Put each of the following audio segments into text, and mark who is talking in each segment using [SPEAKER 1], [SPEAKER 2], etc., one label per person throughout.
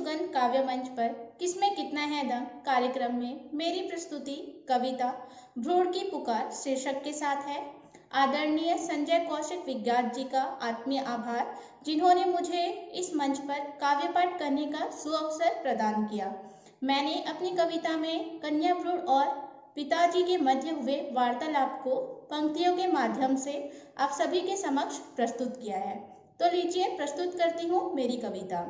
[SPEAKER 1] सुगंध काव्य मंच पर किसमें कितना है दम कार्यक्रम में मेरी प्रस्तुति कविता भ्रूण की पुकार शीर्षक के साथ है। आदरणीय संजय कौशिक विज्ञात जी का आत्मीय आभार, जिन्होंने मुझे इस मंच पर काव्य पाठ करने का सुअवसर प्रदान किया। मैंने अपनी कविता में कन्या भ्रूण और पिताजी के मध्य हुए वार्तालाप को पंक्तियों के माध्यम से आप सभी के समक्ष प्रस्तुत किया है। तो लीजिए प्रस्तुत करती हूँ मेरी कविता।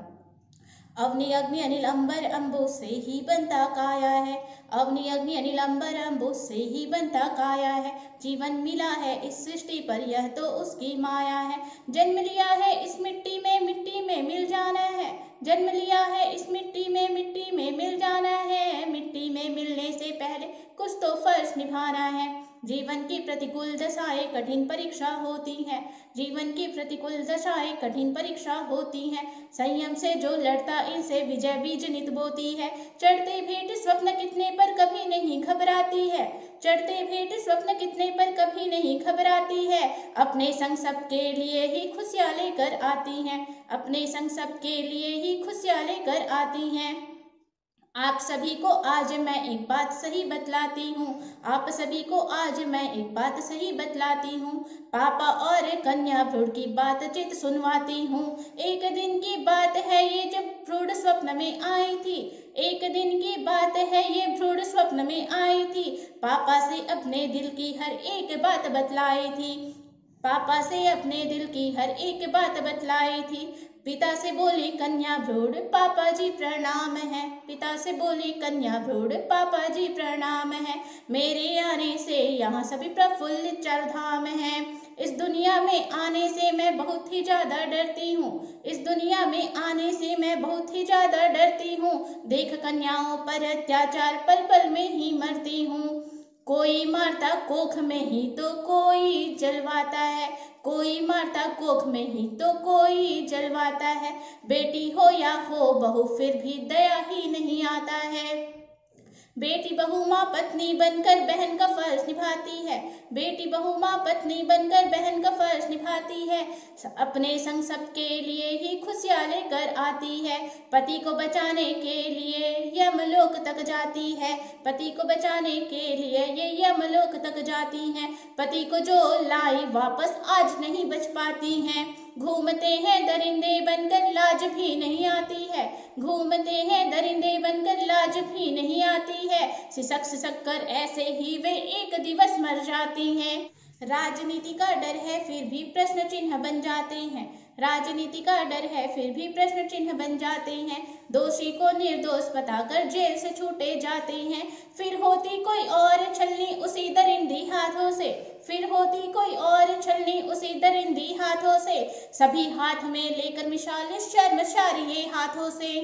[SPEAKER 1] अवनि अग्नि अनिल अंबर अंबो से ही बनता काया है, अवनि अग्नि अनिल अंबर अंबो से ही बनता काया है। जीवन मिला है इस सृष्टि पर यह तो उसकी माया है। जन्म लिया है इस मिट्टी में मिल जाना है। जन्म लिया है इस मिट्टी में मिल जाना है। मिट्टी में मिलने से पहले कुछ तो फर्ज निभाना है। जीवन की प्रतिकूल दशाएं कठिन परीक्षा होती हैं। जीवन की प्रतिकूल दशाएं कठिन परीक्षा होती हैं। संयम से जो लड़ता इनसे विजय बीज नित बोती है। चढ़ते भेंट स्वप्न कितने पर कभी नहीं घबराती है। चढ़ते भेंट स्वप्न कितने पर कभी नहीं घबराती है। अपने संग सबके लिए ही खुशियां लेकर आती हैं। अपने संग सबके लिए ही खुशियां लेकर आती हैं। आप सभी को आज मैं एक बात सही बतलाती हूँ। आप सभी को आज मैं एक बात सही बतलाती हूँ। पापा और कन्या भ्रूण की बातचीत सुनवाती हूँ। एक दिन की बात है ये जब भ्रूण स्वप्न में आई थी। एक दिन की बात है ये भ्रूण स्वप्न में आई थी। पापा से अपने दिल की हर एक बात बतलाई थी। पापा से अपने दिल की हर एक बात बतलाई थी। पिता से बोली कन्या भ्रूण पापा जी प्रणाम है। पिता से बोली कन्या भ्रूण पापा जी प्रणाम है। मेरे आने से यहाँ सभी प्रफुल्लित चारधाम है। इस दुनिया में आने से मैं बहुत ही ज्यादा डरती हूँ। इस दुनिया में आने से मैं बहुत ही ज्यादा डरती हूँ। देख कन्याओं पर अत्याचार पल पल में ही मरती हूँ। कोई मारता कोख में ही तो कोई जलवाता है। कोई मारता कोख में ही तो कोई जलवाता है। बेटी हो या हो बहू फिर भी दया ही नहीं आता है। बेटी बहू माँ पत्नी बनकर बहन का फर्ज निभाती है। बेटी बहू माँ पत्नी बनकर बहन का फर्ज निभाती है। अपने संग सबके लिए ही खुशियाँ लेकर आती है। पति को बचाने के लिए यमलोक तक जाती है। पति को बचाने के लिए ये यमलोक तक जाती हैं। पति को जो लाई वापस आज नहीं बच पाती हैं। घूमते हैं दरिंदे बनकर लाज भी नहीं आती है। घूमते हैं दरिंदे बनकर लाज भी नहीं आती है। सिसक सिसक कर ऐसे ही वे एक दिवस मर जाती हैं। राजनीति का डर है फिर भी प्रश्न चिन्ह बन जाते हैं। राजनीति का डर है फिर भी प्रश्न चिन्ह बन जाते हैं। दोषी को निर्दोष बताकर जेल से छूटे जाते हैं। फिर होती कोई और छलनी उसी दरिंदी हाथों से। फिर होती कोई और छलनी उसी दरिंदी हाथों से। सभी हाथ में लेकर मिसाल शर्मशारिये हाथों से।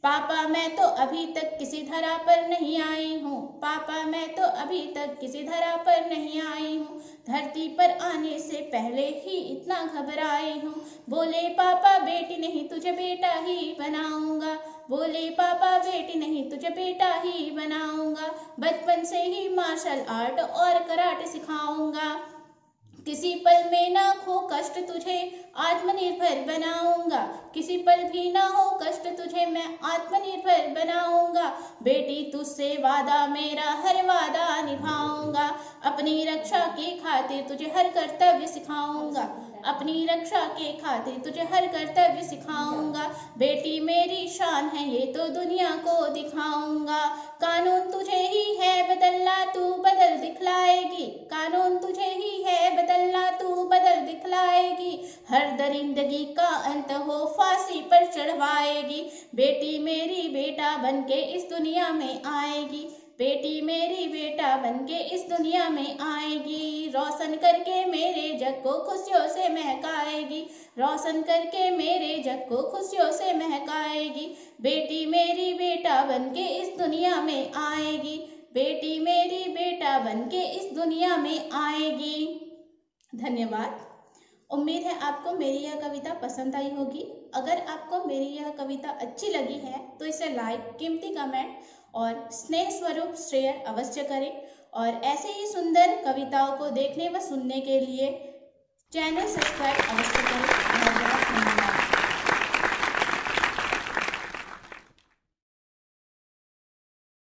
[SPEAKER 1] पापा मैं तो अभी तक किसी धरा पर नहीं आई हूँ। पापा मैं तो अभी तक किसी धरा पर नहीं आई हूँ। धरती पर आने से पहले ही इतना घबराई हूँ। बोले पापा बेटी नहीं तुझे बेटा ही बनाऊंगा। बोले पापा बेटी नहीं तुझे बेटा ही बनाऊंगा। बचपन से ही मार्शल आर्ट और कराटे सिखाऊंगा। किसी पल में ना हो कष्ट तुझे आत्मनिर्भर बनाऊंगा। किसी पल भी ना हो कष्ट तुझे मैं आत्मनिर्भर बनाऊंगा। बेटी तुझसे वादा मेरा हर वादा निभाऊंगा। अपनी रक्षा के खातिर तुझे हर कर्तव्य सिखाऊंगा। अपनी रक्षा के खातिर तुझे हर कर्तव्य सिखाऊंगा। बेटी मेरी शान है ये तो दुनिया को दिखाऊंगा। कानून तुझे ही है बदलना तू बदल दिखलाएगी। कानून तुझे ही है बदलना तू बदल दिखलाएगी। हर दरिंदगी का अंत हो फांसी पर चढ़वाएगी। बेटी मेरी बेटा बनके इस दुनिया में आएगी। बेटी मेरी बेटा बनके इस दुनिया में आएगी। रोशन करके मेरे जग को खुशियों से महकाएगी। रोशन करके मेरे जग को खुशियों से महकाएगी। बेटी मेरी बेटा बनके इस दुनिया में आएगी। बेटी मेरी बेटा बनके इस दुनिया में आएगी। धन्यवाद। उम्मीद है आपको मेरी यह कविता पसंद आई होगी। अगर आपको मेरी यह कविता अच्छी लगी है तो इसे लाइक, कीमती कमेंट और स्नेह स्वरूप शेयर अवश्य करें। और ऐसे ही सुंदर कविताओं को देखने व सुनने के लिए चैनल सब्सक्राइब अवश्य करें। बहुत बहुत धन्यवाद।